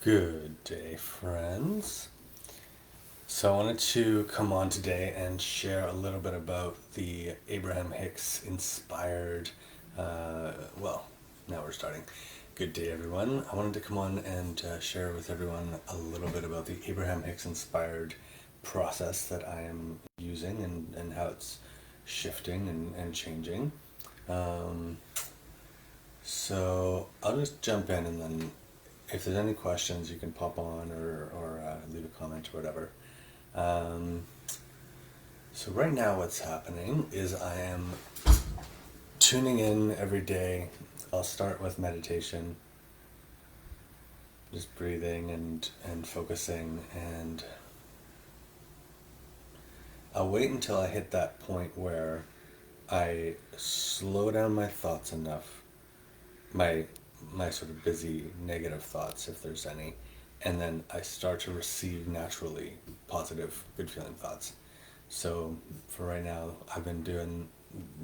Good day, friends. So, I wanted to come on today and share a little bit about the Abraham-Hicks inspired. Well, now we're starting. Good day, everyone. I wanted to come on and share with everyone a little bit about the Abraham-Hicks inspired process that I am using and how it's shifting and changing. Um, so, I'll just jump in, and then if there's any questions, you can pop on or leave a comment or whatever. Um, so right now what's happening is I am tuning in every day. I'll start with meditation, just breathing and focusing, and I'll wait until I hit that point where I slow down my thoughts enough, my my sort of busy negative thoughts, if there's any, and then I start to receive naturally positive, good feeling thoughts. So for right now, I've been doing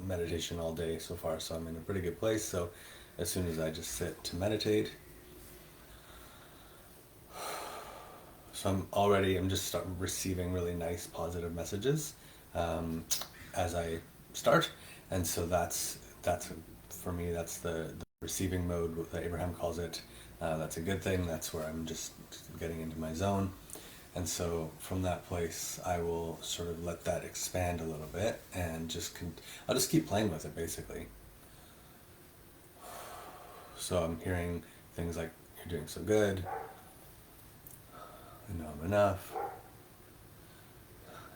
meditation all day so far, so I'm in a pretty good place. So as soon as I just sit to meditate, so I'm just starting receiving really nice positive messages um, as I start, and so that's for me, that's the receiving mode that Abraham calls it. That's a good thing. That's where I'm just getting into my zone. And so from that place, I will sort of let that expand a little bit and I'll just keep playing with it basically. So I'm hearing things like, "You're doing so good. I know I'm enough.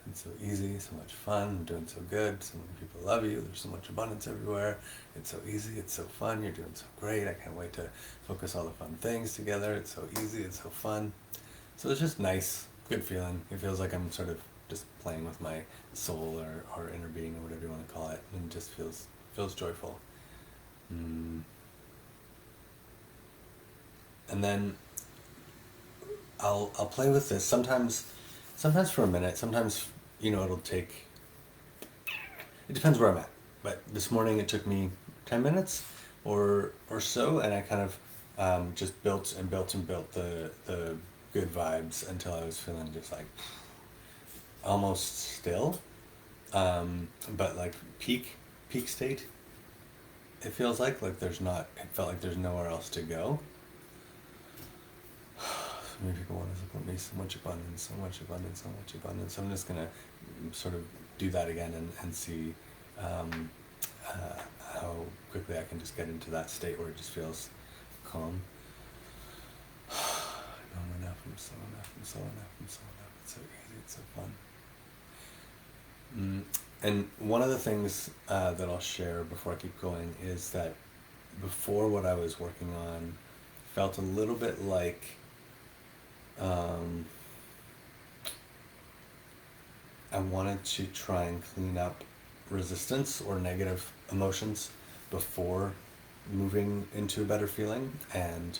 It's so easy, so much fun. I'm doing so good. So many people love you. There's so much abundance everywhere. It's so easy. It's so fun. You're doing so great. I can't wait to focus all the fun things together. It's so easy. It's so fun." So it's just nice, good feeling. It feels like I'm sort of just playing with my soul or inner being or whatever you want to call it, and it just feels joyful. Mm. And then I'll play with this sometimes for a minute. Sometimes it'll take. It depends where I'm at. But this morning it took me 10 minutes or so, and I kind of just built and built and built the good vibes until I was feeling just like almost still, but like peak state. It feels like there's not. It felt like there's nowhere else to go. So many people want to support me. So much abundance, so much abundance, so much abundance. So I'm just gonna sort of do that again and see um, uh, how quickly I can just get into that state where it just feels calm. I'm enough. I'm so enough. I'm so enough. I'm so enough. It's so easy. It's so fun. And one of the things that I'll share before I keep going is that before, what I was working on felt a little bit like um, I wanted to try and clean up resistance or negative emotions before moving into a better feeling, and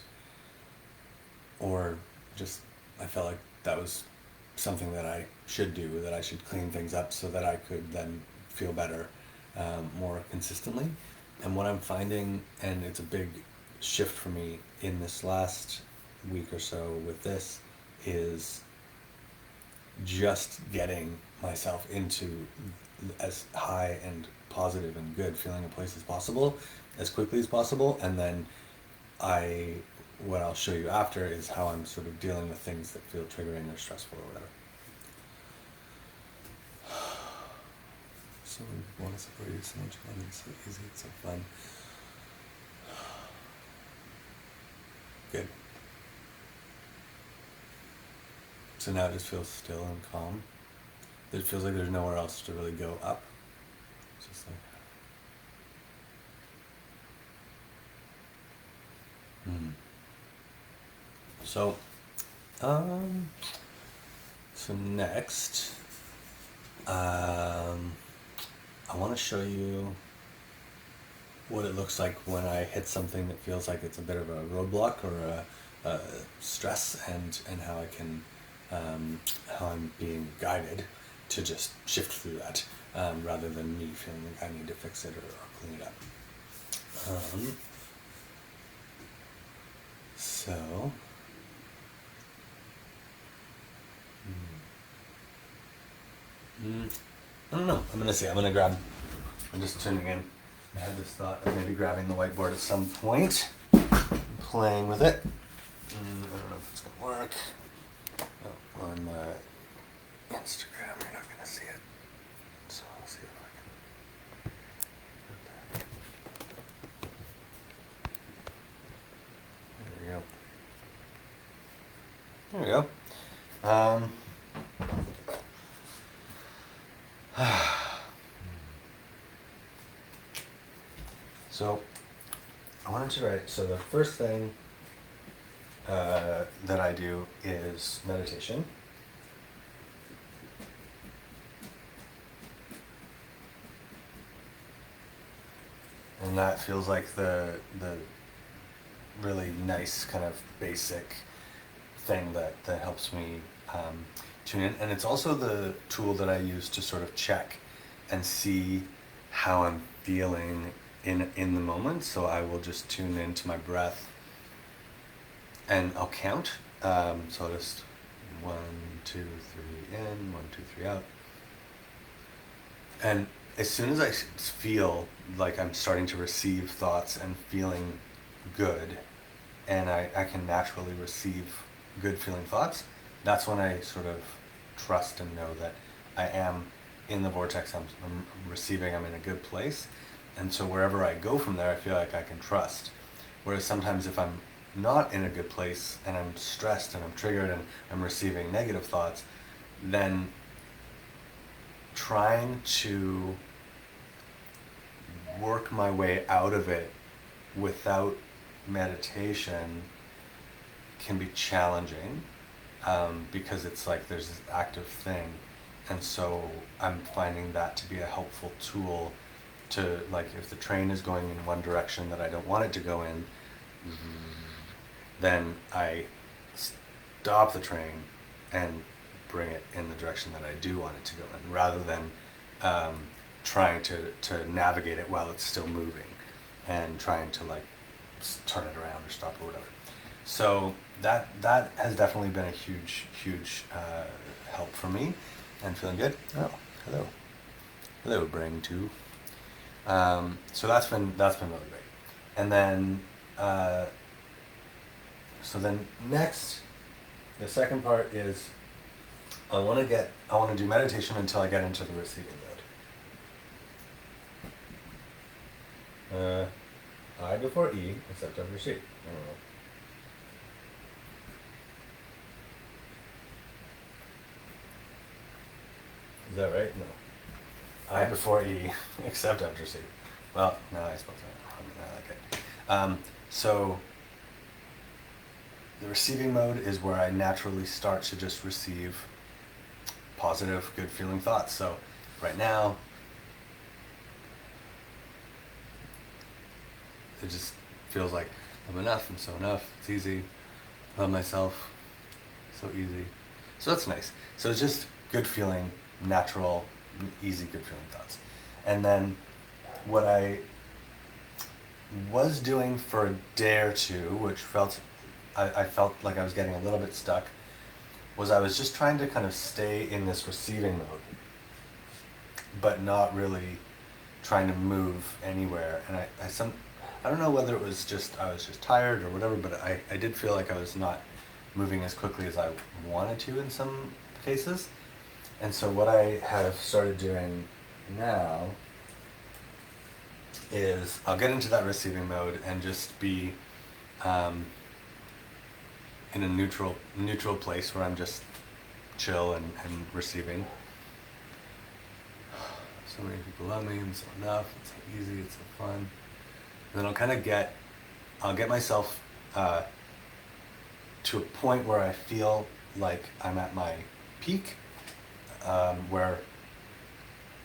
or just I felt like that was something that I should do, that I should clean things up so that I could then feel better more consistently. And what I'm finding, and it's a big shift for me in this last week or so with this, is just getting myself into as high and positive and good feeling a place as possible as quickly as possible, and then I what I'll show you after is how I'm sort of dealing with things that feel triggering or stressful or whatever. So many people want to support you, so much fun, it's so easy, it's so fun. Good. So now it just feels still and calm. It feels like there's nowhere else to really go up. It's just like so um so next I want to show you what it looks like when I hit something that feels like it's a bit of a roadblock or a stress, and how I can how I'm being guided to just shift through that, rather than me feeling like I need to fix it or clean it up. So I don't know. I'm gonna see. I'm just tuning in. I had this thought of maybe grabbing the whiteboard at some point, playing with it. I don't know if it's gonna work. Oh, on Instagram, you're not gonna see it. So I'll see if I can. There we go. There we go. So I wanted to write. So the first thing that I do is meditation. And that feels like the really nice kind of basic thing that helps me tune in. And it's also the tool that I use to sort of check and see how I'm feeling in the moment. So I will just tune into my breath and I'll count. So I'll just 1, 2, 3 in, 1, 2, 3 out. And as soon as I feel like I'm starting to receive thoughts and feeling good, and I can naturally receive good feeling thoughts, that's when I sort of trust and know that I am in the vortex, I'm receiving, I'm in a good place. And so wherever I go from there, I feel like I can trust. Whereas sometimes if I'm not in a good place and I'm stressed and I'm triggered and I'm receiving negative thoughts, then trying to work my way out of it without meditation can be challenging, because it's like there's this active thing. And so I'm finding that to be a helpful tool to, like, if the train is going in one direction that I don't want it to go in, then I stop the train and bring it in the direction that I do want it to go in, rather than trying to navigate it while it's still moving and trying to like turn it around or stop or whatever. So that has definitely been a huge help for me, and feeling good. Oh, hello brain too. So that's been really great. And then so then next, the second part is I want to do meditation until I get into the receiving mode. I before E, except after C. I don't know. Is that right? No. I before E, except after C. Well, no, I suppose I like it. So the receiving mode is where I naturally start to just receive positive, good feeling thoughts. So right now, it just feels like I'm enough, I'm so enough, it's easy, love myself, so easy. So that's nice. So it's just good feeling, natural, easy, good feeling thoughts. And then what I was doing for a day or two, which I felt like I was getting a little bit stuck, was I was just trying to kind of stay in this receiving mode, but not really trying to move anywhere. And I don't know whether it was just I was just tired or whatever, but I did feel like I was not moving as quickly as I wanted to in some cases. And so what I have started doing now is I'll get into that receiving mode and just be in a neutral place where I'm just chill and receiving. So many people love me, I'm so enough, it's so easy, it's so fun. And then I'll get myself to a point where I feel like I'm at my peak, where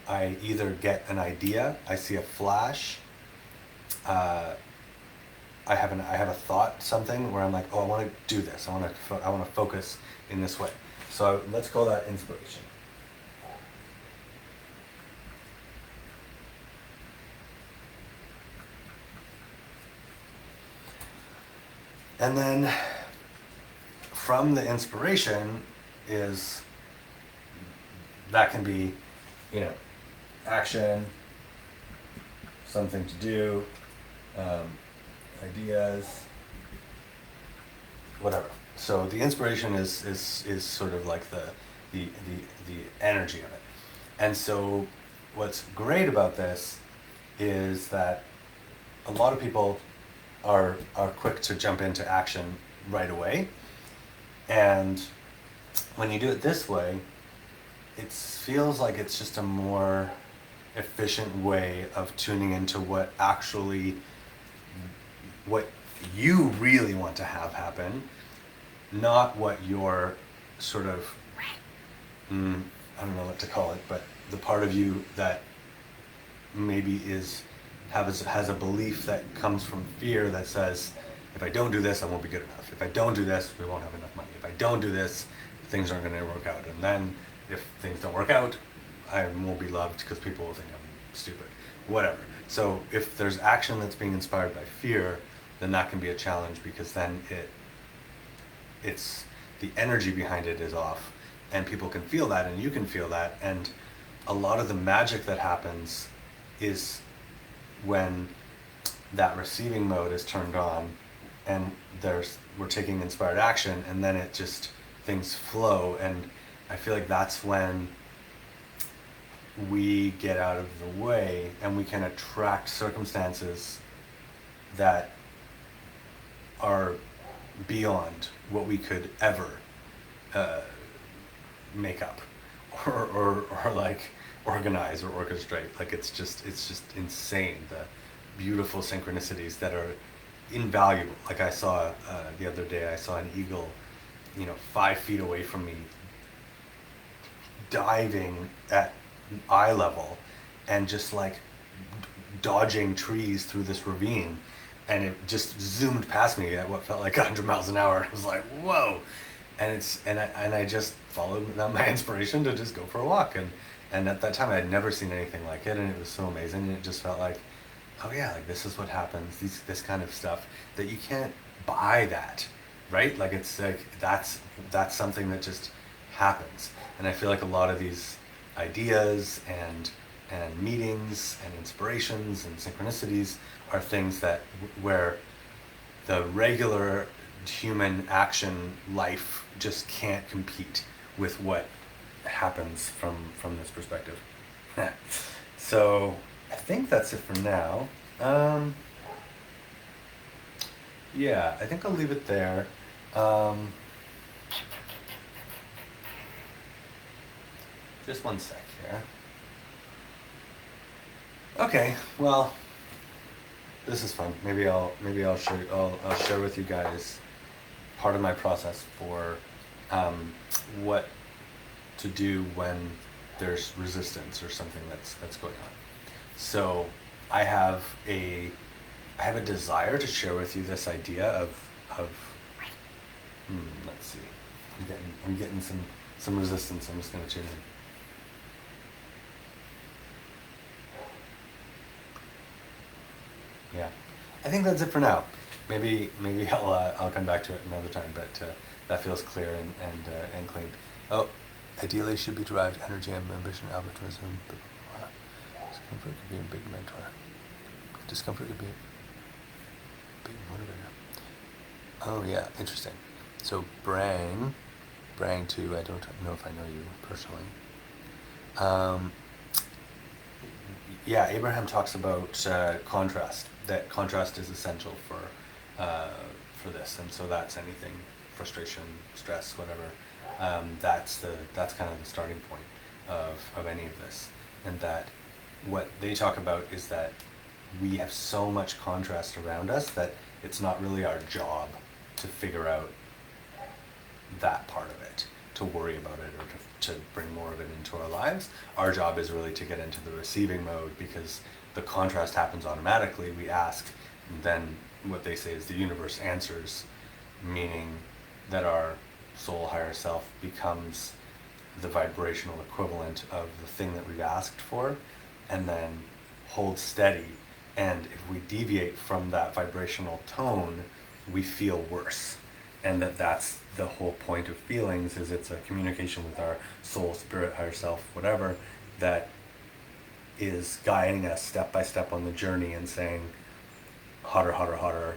I either get an idea, I see a flash, I have a thought, something where I'm like, oh, I want to do this. I want to focus in this way. So let's call that inspiration. And then from the inspiration that can be action, something to do, ideas, whatever. So the inspiration is sort of like the energy of it. And so what's great about this is that a lot of people are quick to jump into action right away. And when you do it this way, it feels like it's just a more efficient way of tuning into what you really want to have happen, not what your sort of, I don't know what to call it, but the part of you that maybe has a belief that comes from fear that says, if I don't do this, I won't be good enough. If I don't do this, we won't have enough money. If I don't do this, things aren't going to work out. And then if things don't work out, I won't be loved because people will think I'm stupid. Whatever. So if there's action that's being inspired by fear, then that can be a challenge, because then it's the energy behind it is off, and people can feel that, and you can feel that. And a lot of the magic that happens is when that receiving mode is turned on, and we're taking inspired action, and then it just, things flow. And I feel like that's when we get out of the way and we can attract circumstances that are beyond what we could ever make up or like organize or orchestrate. Like it's just insane, the beautiful synchronicities that are invaluable. Like I saw the other day, I saw an eagle 5 feet away from me diving at eye level and just like dodging trees through this ravine, and it just zoomed past me at what felt like 100 miles an hour. I was like, whoa. And I just followed my inspiration to just go for a walk, and at that time I had never seen anything like it, and it was so amazing. And it just felt like, oh yeah, like this is what happens, this kind of stuff that you can't buy that, right? Like it's like that's something that just happens. And I feel like a lot of these ideas and meetings and inspirations and synchronicities are things that where the regular human action life just can't compete with what happens from this perspective. So I think that's it for now. Yeah, I think I'll leave it there. Just one sec here. Okay, well, this is fun. Maybe I'll share with you guys part of my process for what to do when there's resistance or something that's going on. So I have a desire to share with you this idea of let's see. I'm getting some resistance. I'm just gonna tune in. Yeah, I think that's it for now. Maybe I'll come back to it another time, but that feels clear and clean. Oh, ideally should be derived energy and ambition, altruism. Discomfort could be a big mentor. Discomfort could be a big motivator. Oh yeah, interesting. So Brang too. I don't know if I know you personally. Yeah, Abraham talks about contrast. That contrast is essential for this, and so that's anything, frustration, stress, whatever. That's kind of the starting point of any of this, and that what they talk about is that we have so much contrast around us that it's not really our job to figure out that part of it, to worry about it, or to bring more of it into our lives. Our job is really to get into the receiving mode, because the contrast happens automatically. We ask, and then what they say is the universe answers, meaning that our soul, higher self, becomes the vibrational equivalent of the thing that we've asked for, and then holds steady. And if we deviate from that vibrational tone, we feel worse. And that's the whole point of feelings, is it's a communication with our soul, spirit, higher self, whatever, that is guiding us step by step on the journey and saying, hotter, hotter, hotter,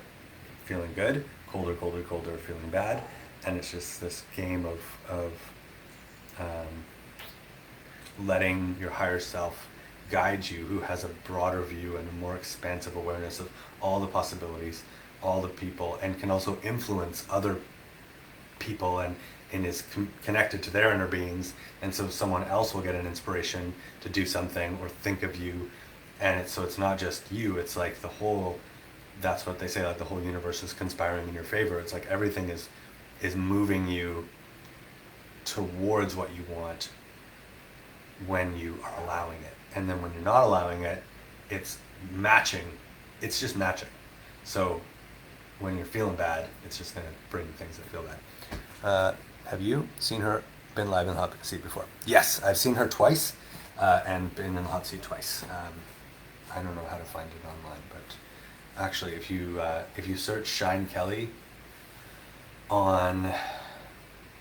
feeling good, colder, colder, colder, feeling bad. And it's just this game of letting your higher self guide you, who has a broader view and a more expansive awareness of all the possibilities, all the people, and can also influence other people and is connected to their inner beings. And so someone else will get an inspiration to do something or think of you. And it's not just you, it's like the whole, that's what they say, like the whole universe is conspiring in your favor. It's like everything is moving you towards what you want when you are allowing it. And then when you're not allowing it, it's matching. It's just matching. So when you're feeling bad, it's just going to bring things that feel bad. Have you seen her been live in the hot seat before? Yes, I've seen her twice and been in the hot seat twice. I don't know how to find it online, but actually if you search Shine Kelly on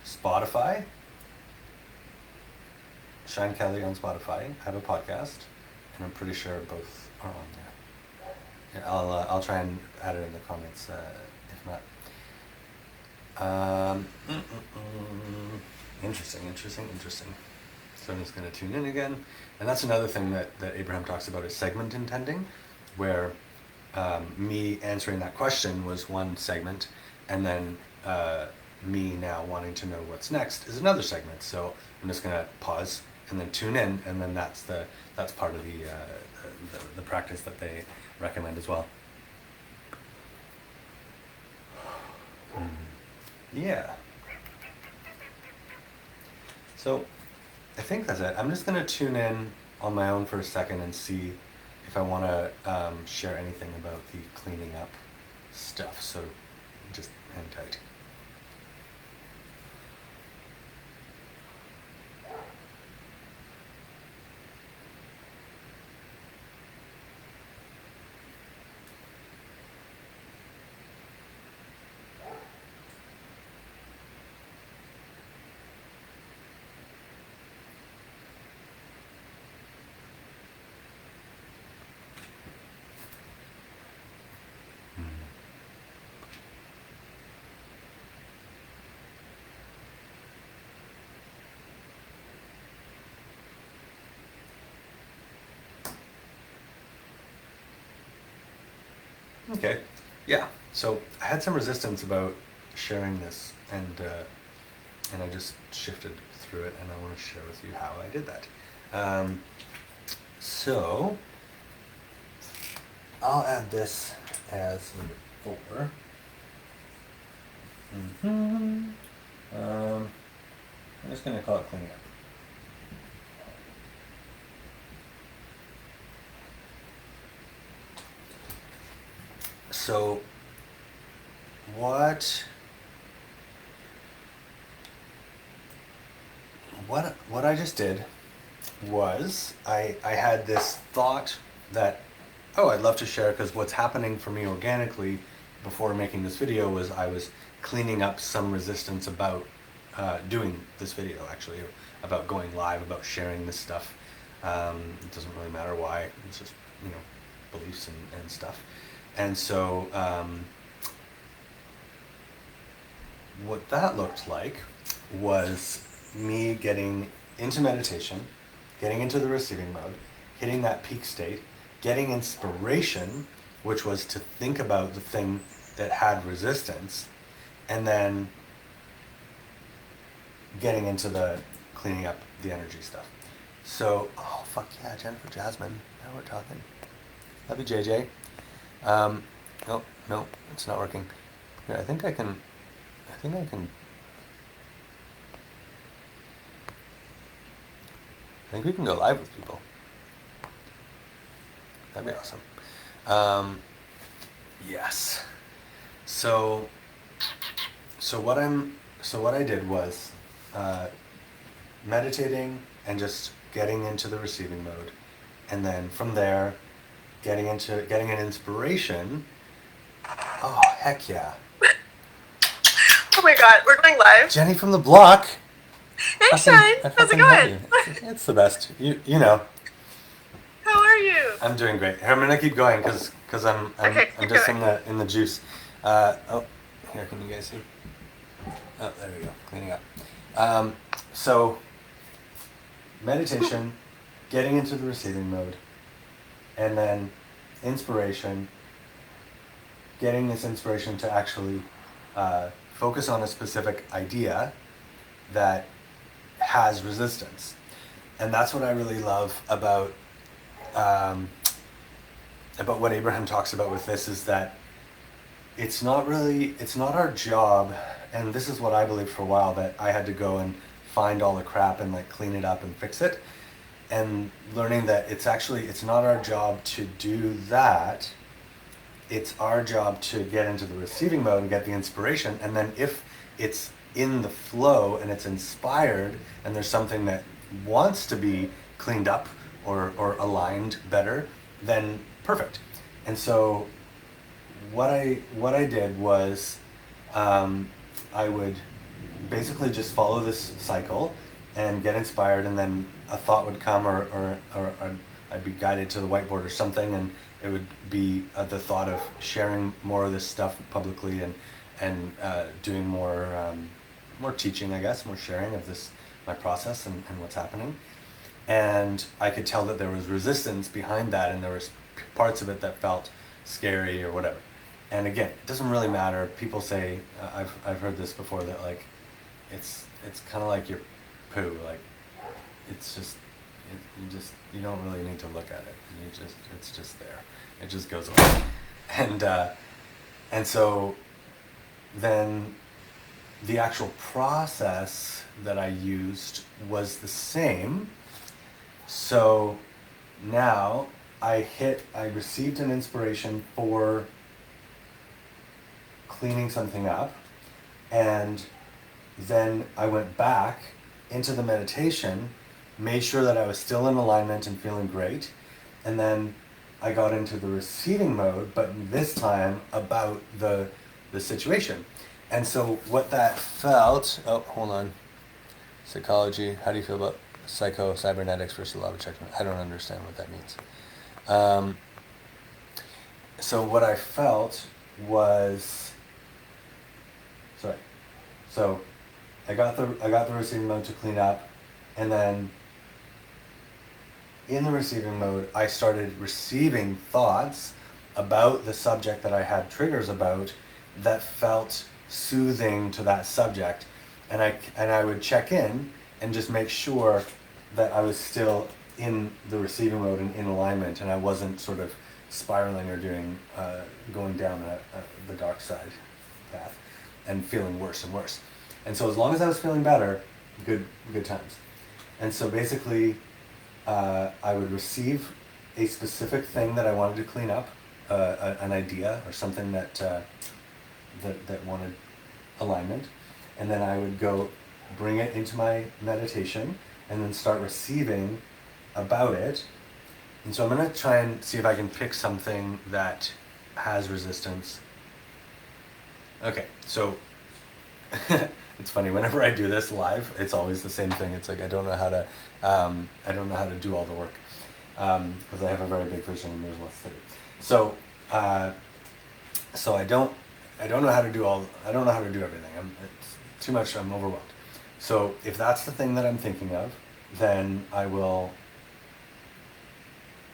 Spotify, Shine Kelly on Spotify, I have a podcast, and I'm pretty sure both are on there. Yeah, I'll try and add it in the comments if not. Interesting. So I'm just going to tune in again, and that's another thing that Abraham talks about is segment intending, where me answering that question was one segment, and then me now wanting to know what's next is another segment. So I'm just going to pause and then tune in, and then that's part of the practice that they recommend as well. Yeah. So I think that's it. I'm just going to tune in on my own for a second and see if I want to share anything about the cleaning up stuff. So just hang tight. Okay, yeah. So I had some resistance about sharing this, and I just shifted through it, and I want to share with you how I did that. So I'll add this as number 4. I'm just going to call it cleaning up. So what I just did was I had this thought that, I'd love to share, because what's happening for me organically before making this video was I was cleaning up some resistance about doing this video, actually, about going live, about sharing this stuff. It doesn't really matter why, it's just, beliefs and stuff. And so what that looked like was me getting into meditation, getting into the receiving mode, hitting that peak state, getting inspiration, which was to think about the thing that had resistance, and then getting into the cleaning up the energy stuff. So, oh fuck yeah, Jennifer Jasmine, now we're talking. Love you, JJ. No, it's not working. Here, I think I can. I think we can go live with people. That'd be awesome. Yes. So what I did was meditating and just getting into the receiving mode, and then from there getting an inspiration. Oh heck yeah. Oh my god, we're going live. Jenny from the block. Hey Shine, how's it going? It's the best. You know. How How are you? I'm doing great. Here, I'm gonna keep going because Okay, I'm keep just going. in the juice. Oh, here, can you guys see? Oh, there we go, cleaning up. So meditation, getting into the receiving mode, and then inspiration. Getting this inspiration to actually focus on a specific idea that has resistance, and that's what I really love um, about what Abraham talks about with this is that it's not our job, and this is what I believed for a while, that I had to go and find all the crap and like clean it up and fix it, and learning that it's not our job to do that. It's our job to get into the receiving mode and get the inspiration, and then if it's in the flow and it's inspired and there's something that wants to be cleaned up or aligned better, then perfect. And so what I did was I would basically just follow this cycle and get inspired, and then a thought would come, or I'd be guided to the whiteboard or something, and it would be the thought of sharing more of this stuff publicly, and doing more teaching, I guess, more sharing of this, my process and what's happening. And I could tell that there was resistance behind that, and there was parts of it that felt scary or whatever. And again, it doesn't really matter. People say, I've heard this before, that like it's kind of like your poo, like it's just you don't really need to look at it. It's just there. It just goes away. And so then the actual process that I used was the same. So now I received an inspiration for cleaning something up, and then I went back into the meditation, made sure that I was still in alignment and feeling great, and then I got into the receiving mode, but this time about the situation. And so what that felt, oh, hold on. Psychology, how do you feel about psycho-cybernetics versus law of attraction? I don't understand what that means. So what I felt was, so I got the receiving mode to clean up, and then in the receiving mode, I started receiving thoughts about the subject that I had triggers about that felt soothing to that subject, and I would check in and just make sure that I was still in the receiving mode and in alignment, and I wasn't sort of spiraling or going down the dark side path and feeling worse and worse. And so as long as I was feeling better, good times. And so basically, I would receive a specific thing that I wanted to clean up, an idea or something that wanted alignment, and then I would go bring it into my meditation and then start receiving about it. And so I'm going to try and see if I can pick something that has resistance. Okay, so it's funny, whenever I do this live, it's always the same thing. It's like I don't know how to do all the work, because I have a very big vision and there's lots to do. So I don't know how to do everything. It's too much. I'm overwhelmed. So if that's the thing that I'm thinking of, then I will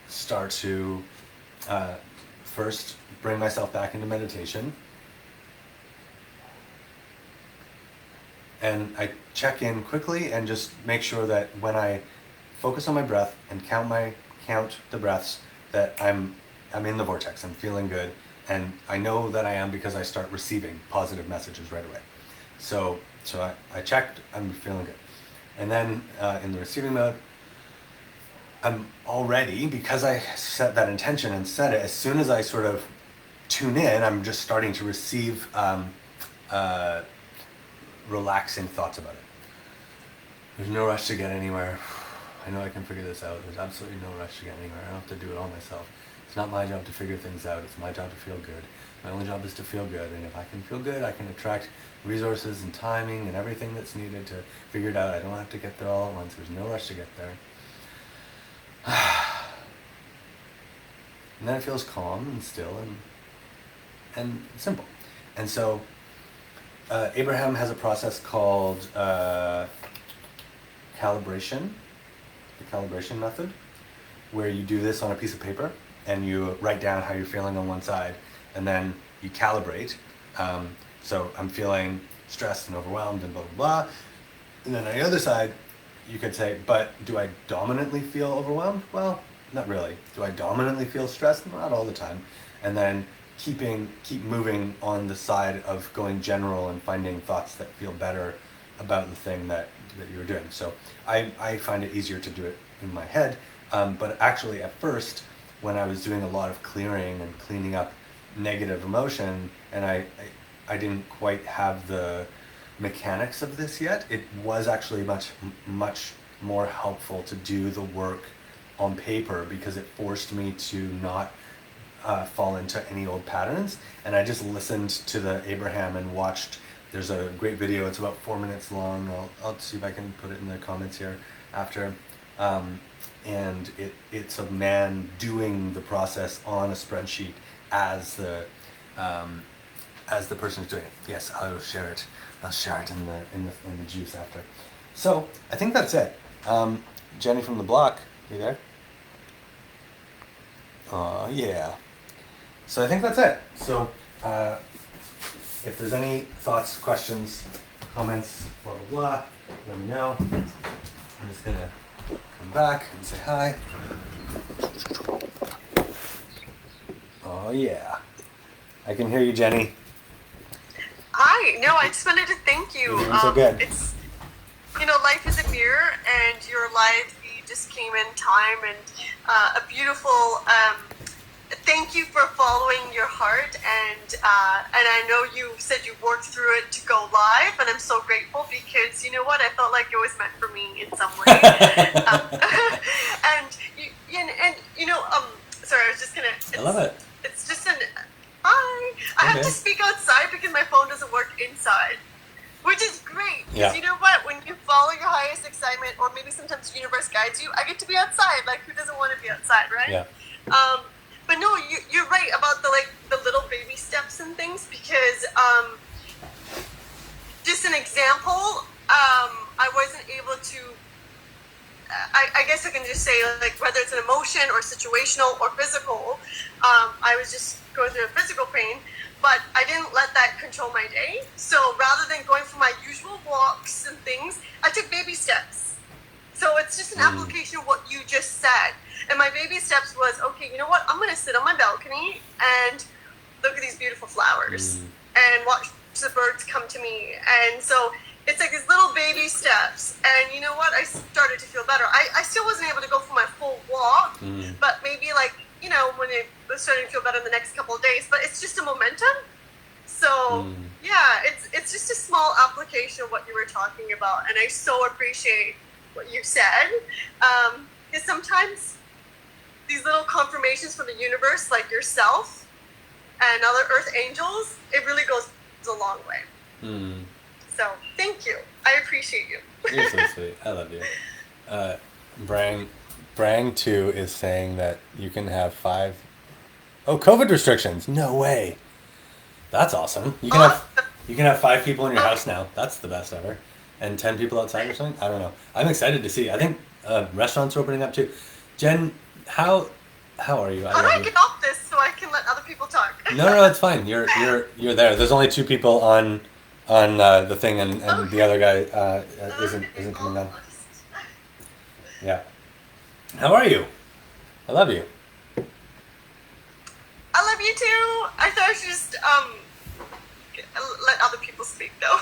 start to first bring myself back into meditation. And I check in quickly and just make sure that when I focus on my breath and count the breaths, that I'm in the vortex, I'm feeling good, and I know that I am because I start receiving positive messages right away. So I checked, I'm feeling good. And then in the receiving mode, I'm already, because I set that intention and set it, as soon as I sort of tune in, I'm just starting to receive relaxing thoughts about it. There's no rush to get anywhere. I know I can figure this out. There's absolutely no rush to get anywhere. I don't have to do it all myself. It's not my job to figure things out. It's my job to feel good. My only job is to feel good. And if I can feel good, I can attract resources and timing and everything that's needed to figure it out. I don't have to get there all at once. There's no rush to get there. and then it feels calm and still and simple. And so Abraham has a process called calibration, the calibration method, where you do this on a piece of paper and you write down how you're feeling on one side, and then you calibrate. So I'm feeling stressed and overwhelmed and blah, blah, blah. And then on the other side, you could say, but do I dominantly feel overwhelmed? Well, not really. Do I dominantly feel stressed? Not all the time. And then keep moving on the side of going general and finding thoughts that feel better about the thing that you're doing. So I find it easier to do it in my head. But actually at first, when I was doing a lot of clearing and cleaning up negative emotion, and I didn't quite have the mechanics of this yet, it was actually much more helpful to do the work on paper, because it forced me to not fall into any old patterns. And I just listened to the Abraham and watched. There's a great video. It's about 4 minutes long. I'll see if I can put it in the comments here after. And it's a man doing the process on a spreadsheet as the person who's doing it. Yes, I'll share it. I'll share it in the juice after. So I think that's it. Jenny from the block, you there? Yeah. So I think that's it. So if there's any thoughts, questions, comments, blah, blah, blah, let me know. I'm just going to come back and say hi. Oh, yeah. I can hear you, Jenny. Hi. No, I just wanted to thank you. You're doing so good. It's, life is a mirror, and your life, you just came in time, and a beautiful thank you for following your heart, and I know you said you worked through it to go live, and I'm so grateful, because you know what, I felt like it was meant for me in some way. Sorry, I was just gonna. I love it. It's just hi. I have to speak outside because my phone doesn't work inside, which is great. Because you know what, when you follow your highest excitement, or maybe sometimes the universe guides you, I get to be outside. Like, who doesn't want to be outside, right? Yeah. But no, you're right about the little baby steps and things, because just an example, I wasn't able to, I guess I can just say, like, whether it's an emotion or situational or physical, I was just going through a physical pain, but I didn't let that control my day. So rather than going for my usual walks and things, I took baby steps. So it's just an application of what you just said. And my baby steps was, okay, you know what? I'm going to sit on my balcony and look at these beautiful flowers and watch the birds come to me. And so it's like these little baby steps. And you know what? I started to feel better. I still wasn't able to go for my full walk, but maybe when it was starting to feel better in the next couple of days. But it's just a momentum. So yeah, it's just a small application of what you were talking about. And I so appreciate what you said. Because sometimes these little confirmations from the universe, like yourself and other earth angels, it really goes a long way. So thank you. I appreciate you. You're so sweet. I love you. Brang 2 is saying that you can have 5 COVID restrictions. No way. That's awesome. You can have 5 people in your house now. That's the best ever. And 10 people outside or something. I don't know. I'm excited to see. I think restaurants are opening up too. Jen, how are you? How do I get off this so I can let other people talk? No, it's fine. You're there. There's only 2 people on the thing, and the other guy isn't coming on. Yeah. How are you? I love you. I love you too. I thought I should just let other people speak though.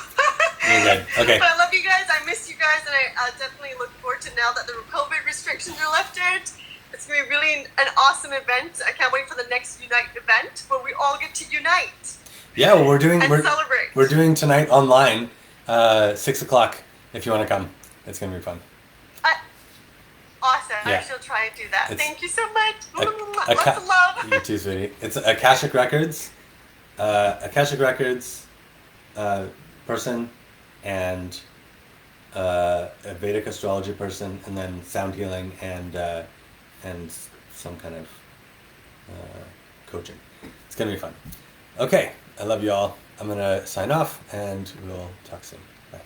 You're good. Okay. But I love you guys. I miss you guys, and I definitely look forward to now that the COVID restrictions are lifted. It's going to be really an awesome event. I can't wait for the next Unite event where we all get to unite. Yeah, well, we're celebrate. We're doing tonight online, 6:00. If you want to come, it's going to be fun. Awesome. Yeah. I shall try and do that. Thank you so much. Lots of love. You too, sweetie. It's Akashic Records. Akashic Records person, and a Vedic astrology person, and then sound healing and some kind of coaching. It's going to be fun. Okay, I love you all. I'm going to sign off, and we'll talk soon. Bye.